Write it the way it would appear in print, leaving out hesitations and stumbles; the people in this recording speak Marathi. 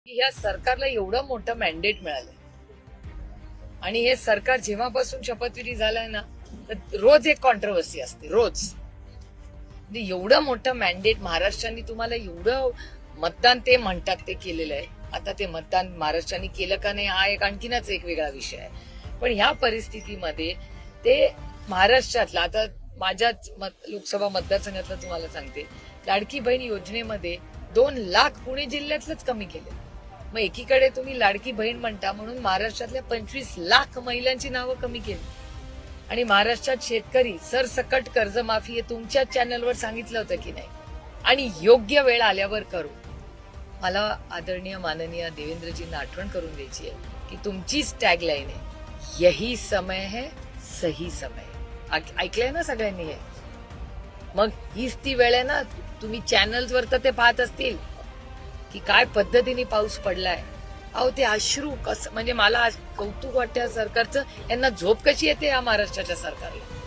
या सरकारला एवढं मोठं मॅन्डेट मिळालंय आणि हे सरकार जेव्हापासून शपथविधी झालाय ना तर रोज एक कॉन्ट्रोवर्सी असते रोज. म्हणजे एवढं मोठं मॅन्डेट महाराष्ट्राने तुम्हाला एवढं मतदान ते म्हणतात ते केलेलं आहे. आता ते मतदान महाराष्ट्राने केलं का नाही हा एक आणखीनच एक वेगळा विषय आहे. पण ह्या परिस्थितीमध्ये ते महाराष्ट्रातला आता माझ्याच लोकसभा मतदारसंघातलं तुम्हाला सांगते, लाडकी बहीण योजनेमध्ये 2 लाख पुणे जिल्ह्यातलंच कमी केले. मग एकीकडे तुम्ही लाडकी बहीण म्हणता म्हणून महाराष्ट्रातल्या 25 लाख महिलांची नावं कमी केली आणि महाराष्ट्रात शेतकरी सरसकट कर्जमाफी हे तुमच्या चॅनलवर सांगितलं होतं की नाही, आणि योग्य वेळ आल्यावर करू. मला आदरणीय माननीय देवेंद्रजींना आठवण करून द्यायची आहे की तुमचीच टॅगलाईन आहे, यही समय है सही समय. ऐकलंय ना सगळ्यांनी हे? मग हीच ती वेळ आहे ना. तुम्ही चॅनल्सवर तर ते पाहत असतील की काय पद्धतीने पाऊस पडलाय. अहो ते अश्रू कसं, म्हणजे मला कौतुक वाटतं सरकारचं. यांना झोप कशी येते या महाराष्ट्राच्या सरकारला.